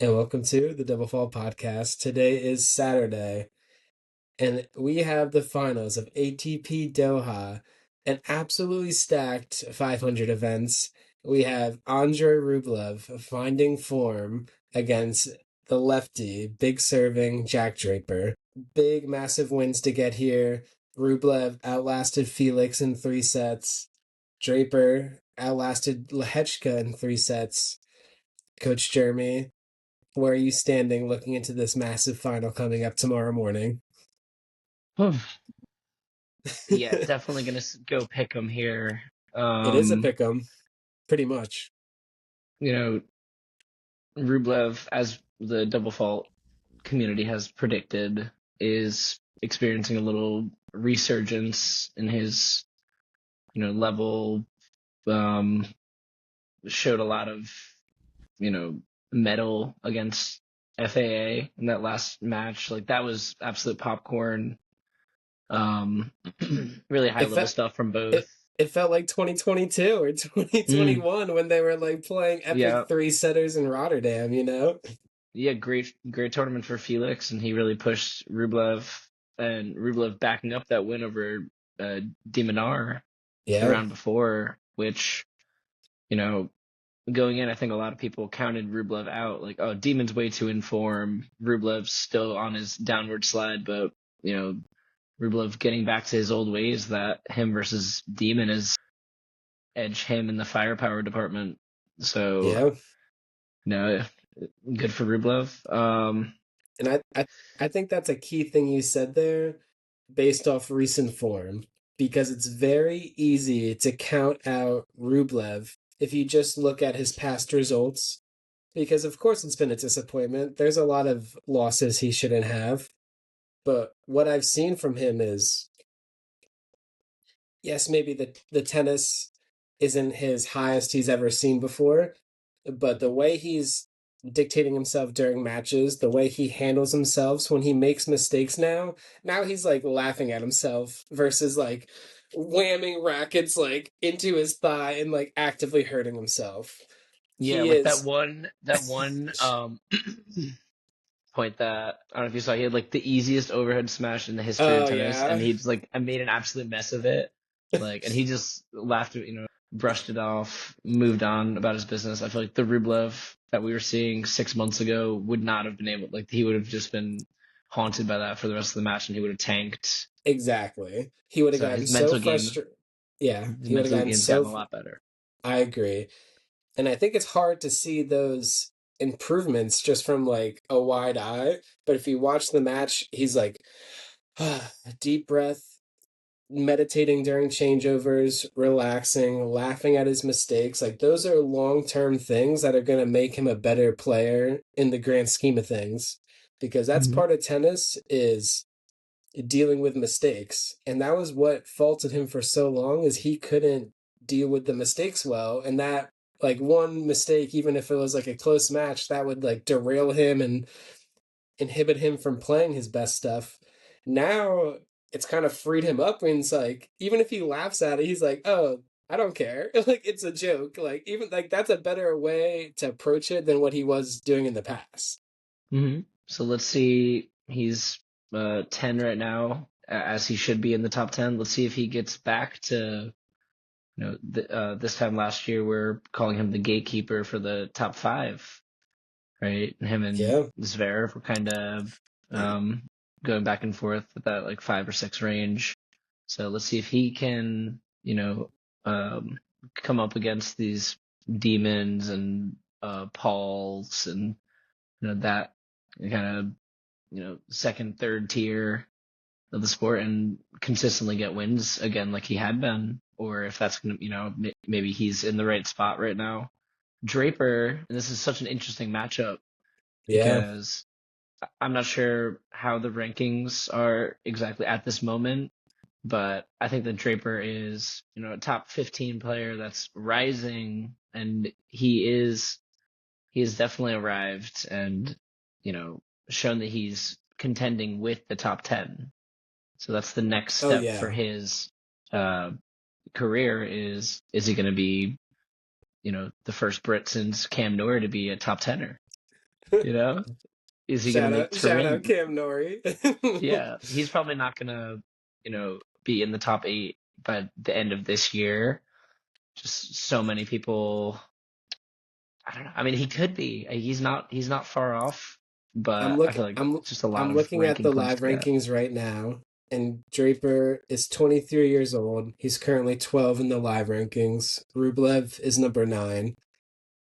and welcome to the Double Fall Podcast. Today is Saturday, and we have the finals of ATP Doha, an absolutely stacked 500 events. We have Andrey Rublev finding form against the lefty, big serving Jack Draper. Big, massive wins to get here. Rublev outlasted Felix in 3 sets. Draper outlasted Lehechka in 3 sets. Coach Jeremy, where are you standing looking into this massive final coming up tomorrow morning? Yeah, It definitely gonna go pick him here. is a Um, pick 'em, pretty much. you know, Rublev, as the double fault community has predicted, is experiencing a little resurgence in his, level. Um, Showed a lot of, you know, mettle against FAA in that last match. Like that was absolute popcorn. Um, really high It level felt stuff from both. it it felt like 2022 or Mm, 2021 when they were like playing epic yeah. three setters in Rotterdam, you know? Yeah, great tournament for Felix, and he really pushed Rublev, and Rublev backing up that win over Diminar the Yeah. round before, which, you know, going in, I think a lot of people counted Rublev out, like, oh, Demon's way too in form, Rublev's still on his downward slide, but, you know, Rublev getting back to his old ways that him versus Demon is edge him in the firepower department. So, Yeah. no, good for Rublev. And I think that's a key thing you said there based off recent form, because it's very easy to count out Rublev if you just look at his past results. Because of course it's been a disappointment. There's a lot of losses he shouldn't have. But what I've seen from him is, yes, maybe the tennis isn't his highest he's ever seen before, but the way he's dictating himself during matches, the way he handles himself when he makes mistakes now he's like laughing at himself versus like whamming rackets like into his thigh and like actively hurting himself. Yeah, He like is that one point that I don't know if you saw, he had like the easiest overhead smash in the history of oh tennis, and yeah. he just like I made an absolute mess of it. Like, and he just laughed at, brushed it off, moved on about his business. I feel like the Rublev that we were seeing 6 months ago would not have been able, like, he would have just been haunted by that for the rest of the match, and he would have tanked. Exactly. He would have So gotten so frustrated. Yeah, his he would have mental gotten game's so gotten a lot better. I agree. And I think it's hard to see those improvements just from like a wide eye. But if you watch the match, he's like, deep breath, meditating during changeovers, relaxing, laughing at his mistakes. Like, those are long term things that are going to make him a better player in the grand scheme of things. Because that's Mhm. part of tennis is dealing with mistakes. And that was what faulted him for so long, is he couldn't deal with the mistakes well. And that, like, one mistake, even if it was like a close match, that would like derail him and inhibit him from playing his best stuff. Now it's kind of freed him up, and it's like, even if he laughs at it, he's like, oh, I don't care. Like, it's a joke. Like, even like that's a better way to approach it than what he was doing in the past. So let's see. He's 10 right now, as he should be in the top 10. Let's see if he gets back to, this time last year, we're calling him the gatekeeper for the top five, right? And him and Yeah. Zverev were kind of going back and forth with that like 5 or 6 range. So let's see if he can, come up against these demons and Pauls and, that kind of, second, third tier of the sport, and consistently get wins again like he had been, or if that's gonna, maybe he's in the right spot right now. Draper, and this is such an interesting matchup Yeah. because I'm not sure how the rankings are exactly at this moment, but I think that Draper is, a top 15 player that's rising, and he is definitely arrived and, shown that he's contending with the top 10. So that's the next Oh step for yeah. his uh, career. Is he going to be, the first Brit since Cam Noor to be a top tenner? You know, is he gonna Shout make out, shout out Turin? Cam Nori. Yeah, he's probably not gonna, be in the top 8 by the end of this year. Just so many people. I don't know. I mean, he could be. He's not far off, I'm but I look feel like I'm it's just a lot I'm of looking at ranking the points live to get. rankings right now, and Draper is 23 years old. He's currently 12 in the live rankings. Rublev is number 9.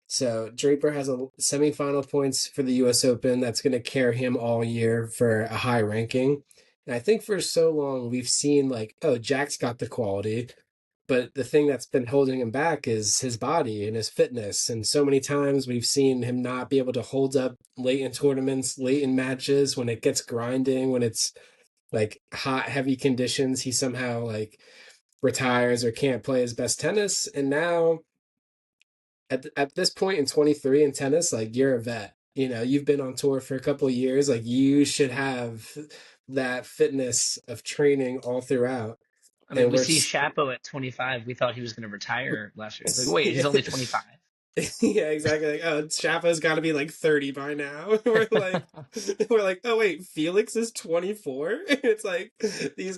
So Draper has a semifinal points for the U.S. Open that's going to carry him all year for a high ranking. And I think for so long we've seen like, oh, Jack's got the quality, but the thing that's been holding him back is his body and his fitness. And so many times we've seen him not be able to hold up late in tournaments, late in matches, when it gets grinding, when it's like hot, heavy conditions, he somehow like retires or can't play his best tennis. And now at this point in 23 in tennis, like you're a vet. You know, you've been on tour for a couple of years. Like you should have that fitness of training all throughout. I mean, And we we're see Shapo at 25. We thought he was going to retire last year. It's like, wait, yeah, he's only 25. yeah, exactly. Like, oh, Chapa's got to be like 30 by now. We're like, oh wait, Felix is 24. It's like Crazy. these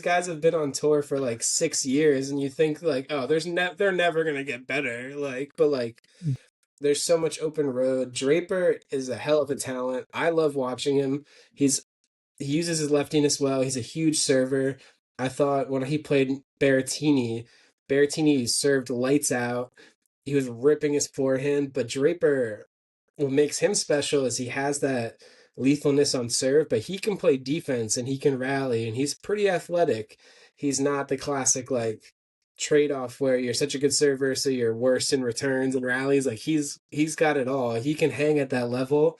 guys have been on tour for like 6 years, and you think like, oh, they're never gonna get better. Like, but like there's so much open road. Draper is a hell of a talent. I love watching him. He uses his leftiness well. He's a huge server. I thought when he played Berrettini served lights out. He was ripping his forehand, but Draper, what makes him special is he has that lethalness on serve, but he can play defense and he can rally and he's pretty athletic. He's not the classic like trade off where you're such a good server so you're worse in returns and rallies. Like he's got it all. He can hang at that level.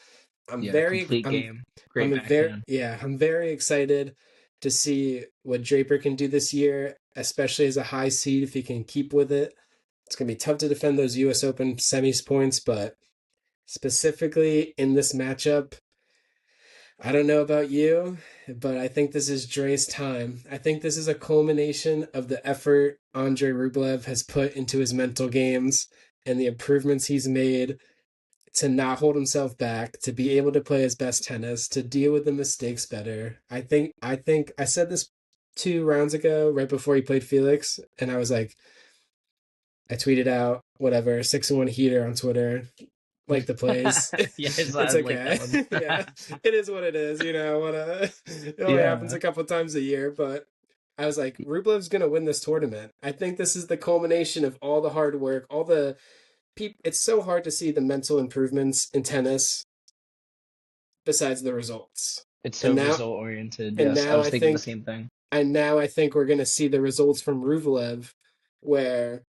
I'm Yeah, very complete game. Great backhand. I'm very excited to see what Draper can do this year, especially as a high seed if he can keep with it. It's going to be tough to defend those US Open semis points, but specifically in this matchup, I don't know about you, but I think this is Dre's time. I think this is a culmination of the effort Andrey Rublev has put into his mental games and the improvements he's made to not hold himself back, to be able to play his best tennis, to deal with the mistakes better. I think I said this 2 rounds ago, right before he played Felix, and I was like, I tweeted out whatever 6-1 heater on Twitter. Like the plays, Yeah, I it's like that okay. one. Yeah, it is what it is. You know what? It only happens Yeah. a couple times a year, but I was like, Rublev's gonna win this tournament. I think this is the culmination of all the hard work, all the people. It's so hard to see the mental improvements in tennis besides the results. It's And so now, result oriented. and Yes, I now was I thinking the think, same thing. and now I think we're gonna see the results from Rublev, where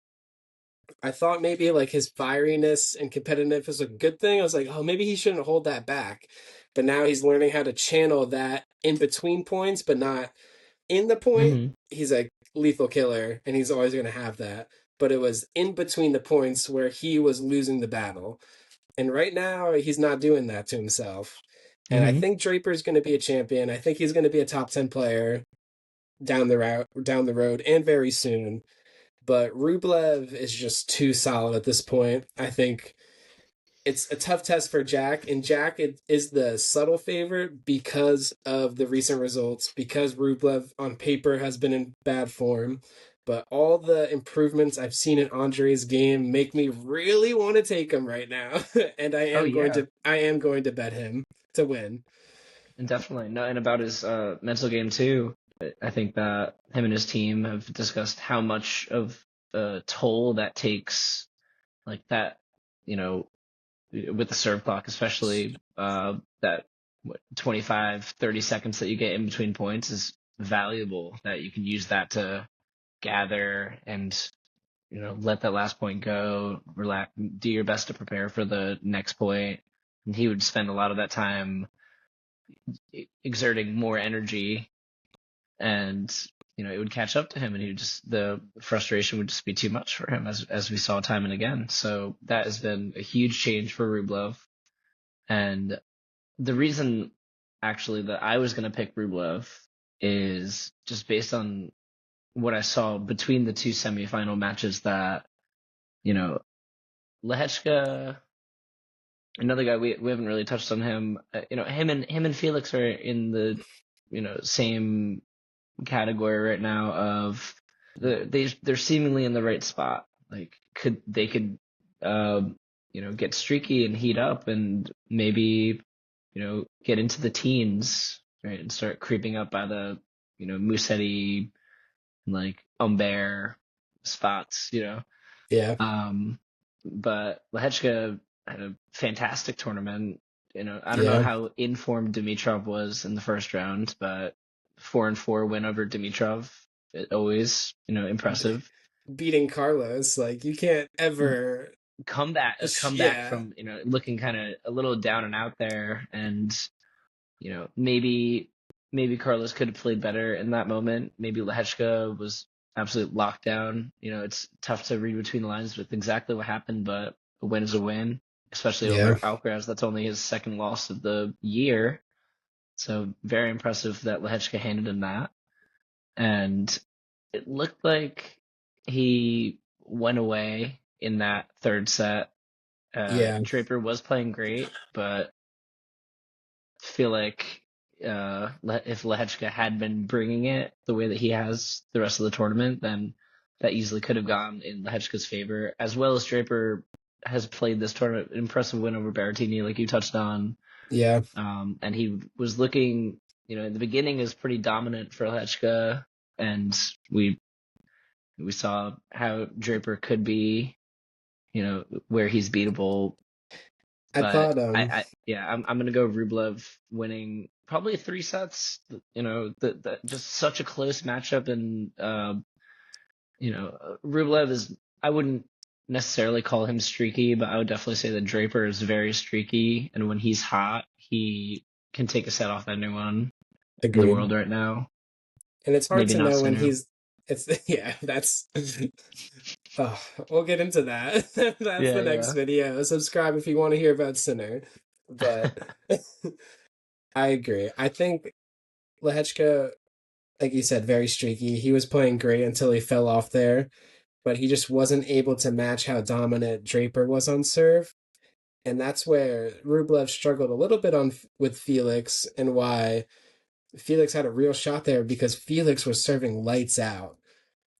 I thought maybe like his fieriness and competitiveness was a good thing. I was like, oh, maybe he shouldn't hold that back. But now he's learning how to channel that in between points, but not in the point. Hmm. He's a lethal killer, and he's always going to have that. But it was in between the points where he was losing the battle. And right now, he's not doing that to himself. And I Hmm. think Draper's going to be a champion. I think he's going to be a top 10 player down the road, and very soon. But Rublev is just too solid at this point. I think it's a tough test for Jack, and Jack is the subtle favorite because of the recent results, because Rublev on paper has been in bad form. But all the improvements I've seen in Andre's game make me really want to take him right now, and Oh yeah, I am going to bet him to win. and definitely no. And about his mental game too. I think that him and his team have discussed how much of a toll that takes, like that, you know, with the serve clock, especially that 25, 30 seconds that you get in between points is valuable. That you can use that to gather and let that last point go, relax, do your best to prepare for the next point. And he would spend a lot of that time exerting more energy, and it would catch up to him, and he would just the frustration would just be too much for him, as we saw time and again. So that has been a huge change for Rublev, and the reason actually that I was going to pick Rublev is just based on what I saw between the two semifinal matches that, you know, Lehechka another guy we haven't really touched on him. Him and Felix are in the same category right now of they're seemingly in the right spot. Like could get streaky and heat up and maybe get into the teens, right, and start creeping up by the Musetti, like Humbert spots. Yeah. But Lehechka had a fantastic tournament. I don't know Yeah. how informed Dimitrov was in the first round, but 4-4 win over Dimitrov, always, impressive. Beating Carlos, like you can't ever. Come back Yeah. from, looking kind of a little down and out there, and maybe Carlos could have played better in that moment. Maybe Lehechka was absolute lockdown. It's tough to read between the lines with exactly what happened, but a win is a win, especially Yeah. over Alcaraz. That's only his second loss of the year. So very impressive that Lehechka handed him that. And it looked like he went away in that third set. Yeah. Draper was playing great, but feel like if Lehechka had been bringing it the way that he has the rest of the tournament, then that easily could have gone in Lehechka's favor. As well as Draper has played this tournament, impressive win over Berrettini, like you touched on. Yeah. And he was looking, in the beginning is pretty dominant for Lehechka, and we saw how Draper could be, where he's beatable. I But thought I'm gonna go Rublev winning probably 3 sets. That just such a close matchup, and Rublev is, I wouldn't necessarily call him streaky, but I would definitely say that Draper is very streaky, and when he's hot, he can take a set off anyone in the agreed. world right now. And it's hard Maybe to not know when Sinner. he's it's yeah, that's oh, we'll get into that. That's the next Yeah, video. Subscribe if you want to hear about Sinner. But I agree. I think Lehechka, like you said, very streaky. He was playing great until he fell off there, but he just wasn't able to match how dominant Draper was on serve. And that's where Rublev struggled a little bit on with Felix, and why Felix had a real shot there because Felix was serving lights out.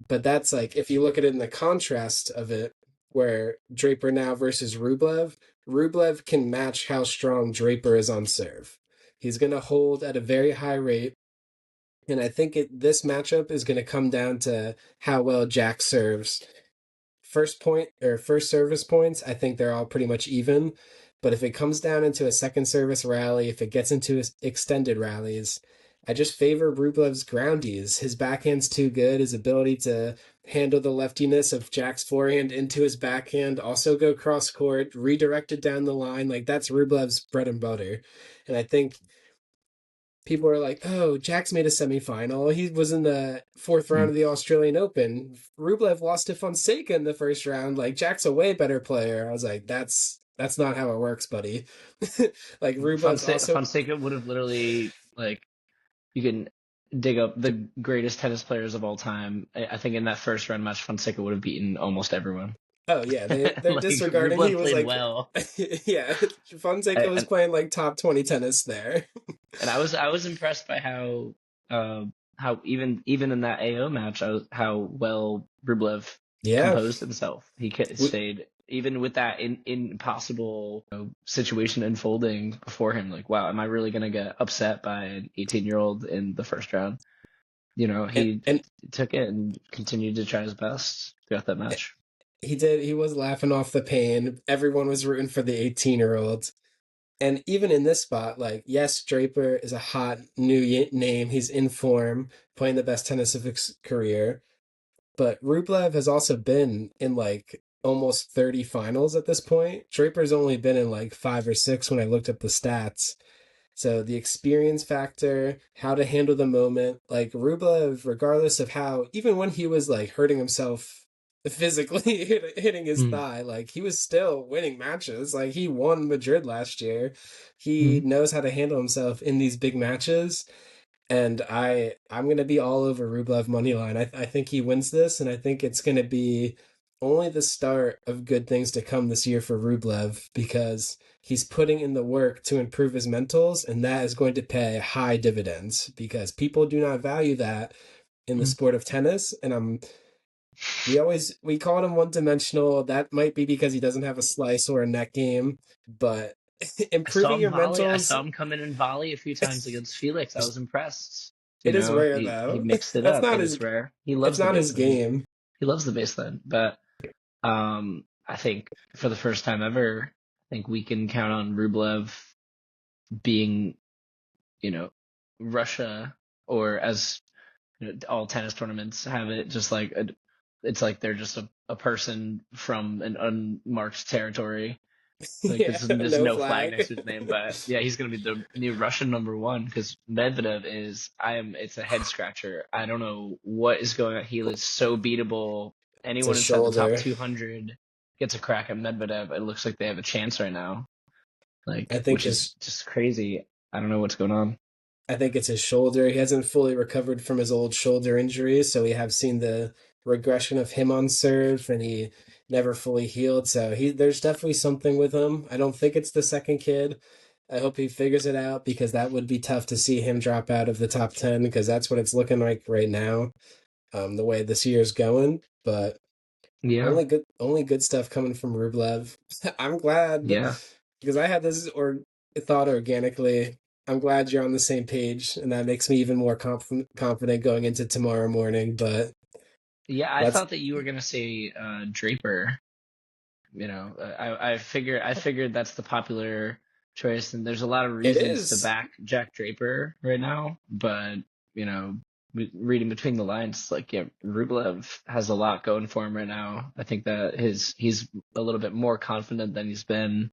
But that's like, if you look at it in the contrast of it, where Draper now versus Rublev, Rublev can match how strong Draper is on serve. He's going to hold at a very high rate. And I think this matchup is going to come down to how well Jack serves. First point or first service points, I think they're all pretty much even. But if it comes down into a second service rally, if it gets into extended rallies, I just favor Rublev's groundies. His backhand's too good. His ability to handle the leftiness of Jack's forehand into his backhand, also go cross court, redirect it down the line. Like that's Rublev's bread and butter. And I think people are like, oh, Jack's made a semifinal. He was in the fourth round of the Australian Open. Rublev lost to Fonseca in the first round. Like, Jack's a way better player. I was like, that's not how it works, buddy. Like, Rublev's also. Fonseca would have literally, like, you can dig up the greatest tennis players of all time. I think in that first round match, Fonseca would have beaten almost everyone. Oh yeah, they're Like disregarding. He Rublev was played like, well, yeah, Fonseca was and playing like top 20 tennis there. I was impressed by how even in that AO match, how well Rublev Yeah, composed himself. He stayed even with that impossible situation unfolding before him. Like, wow, am I really gonna get upset by an 18-year-old in the first round? He and took it and continued to try his best throughout that match. he did. He was laughing off the pain. Everyone was rooting for the 18-year-old. And even in this spot, like, yes, Draper is a hot new name. He's in form, playing the best tennis of his career. But Rublev has also been in like almost 30 finals at this point. Draper's only been in like 5 or 6 when I looked up the stats. So the experience factor, how to handle the moment, like Rublev, regardless of how, even when he was like hurting himself physically, hitting his Mm. thigh, like he was still winning matches. Like he won Madrid last year. He Mm. knows how to handle himself in these big matches. And I'm gonna be all over Rublev money line. I think he wins this, and I think it's gonna be only the start of good things to come this year for Rublev because he's putting in the work to improve his mentals, and that is going to pay high dividends because people do not value that in the sport of tennis. And we called him one dimensional. That might be because he doesn't have a slice or a net game, but I saw improving him your volley. I mentals, saw him come in and volley a few times against Felix. I was impressed. it is rare He though. mixed it That's up. not It his is rare. He it's loves the not his baseline. game. He loves the baseline. But I think for the first time ever, I think we can count on Rublev being, you know, Russia, or as all tennis tournaments have it, just like it's like they're just a person from an unmarked territory. Like Yeah, there's no no flag next flag. to his name, but yeah, he's gonna be the new Russian number one because Medvedev is. It's a head scratcher. I don't know what is going on. He is so beatable. It's a Anyone inside the top shoulder. 200 gets a crack at Medvedev. It looks like they have a chance right now. I Like, think which his is just crazy. I don't know what's going on. I think it's his shoulder. He hasn't fully recovered from his old shoulder injury, so we have seen the regression of him on serve, and he never fully healed. So there's definitely something with him. I don't think it's the second kid. I hope he figures it out because that would be tough to see him drop out of the top 10 because that's what it's looking like right now, the way this year's going. But Yeah, only good stuff coming from Rublev. I'm glad yeah, because I had this or thought organically. I'm glad you're on the same page, and that makes me even more confident going into tomorrow morning. But yeah. I let's thought that you were gonna say Draper. I figured that's the popular choice, and there's a lot of it reasons to is. back Jack Draper right now. But you know, reading between the lines, like yeah, Rublev has a lot going for him right now. I think that he's a little bit more confident than he's been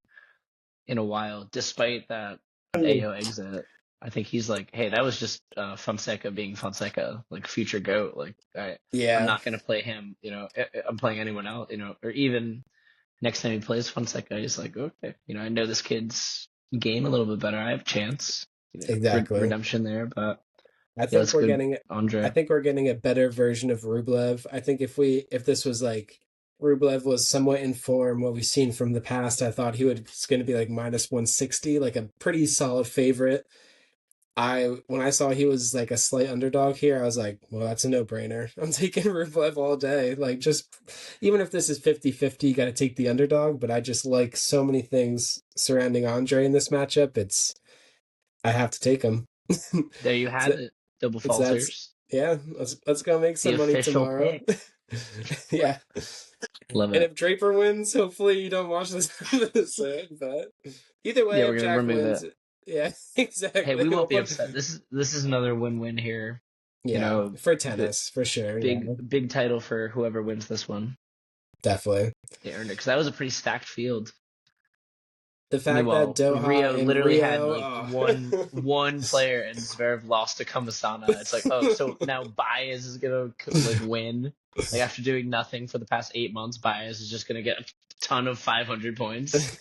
in a while, despite that AO exit. I think he's like, hey, that was just Fonseca being Fonseca, like future GOAT. Like I'm Yeah, not gonna play him. I'm playing anyone else. Or even next time he plays Fonseca, he's like, okay, I know this kid's game a little bit better. I have a chance, exactly. redemption there. But I yeah, think let's we're go, getting I Andre. think we're getting a better version of Rublev. I think if this was like Rublev was somewhat in form, what we've seen from the past, I thought he was going to be like minus 160, like a pretty solid favorite. When I saw he was like a slight underdog here, I was like, well, that's a no-brainer. I'm taking Rublev all day. Like just even if this is 50-50, you got to take the underdog, but I just like so many things surrounding Andrey in this matchup. I have to take him. There you It's have it, double it's that's falters. yeah, let's go make The some money official tomorrow. pick. Yeah. Love And it. if Draper wins, hopefully you don't watch this episode, but either way, Yeah, if we're gonna Jack remove wins, it. yeah, Hey, exactly. we won't We'll be put, upset. This is another win-win here. You yeah, know, for b- tennis, for sure. big Yeah, big title for whoever wins this one. definitely. They earned it because that was a pretty stacked field. The fact that Meanwhile, Doha Rio and literally had Rio, like one player, and Zverev lost to Kamasana. It's like, oh, so now Baez is gonna like win. Like after doing nothing for the past 8 months, Baez is just gonna get a ton of 500 points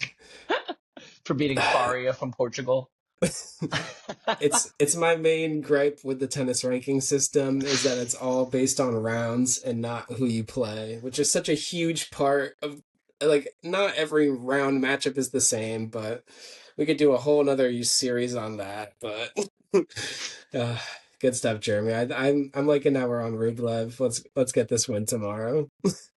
for beating Faria from Portugal. it's my main gripe with the tennis ranking system is that it's all based on rounds and not who you play, which is such a huge part of like not every round matchup is the same, but we could do a whole another series on that. But uh, good stuff, Jeremy. I'm liking that we're on Rublev. Let's get this win tomorrow.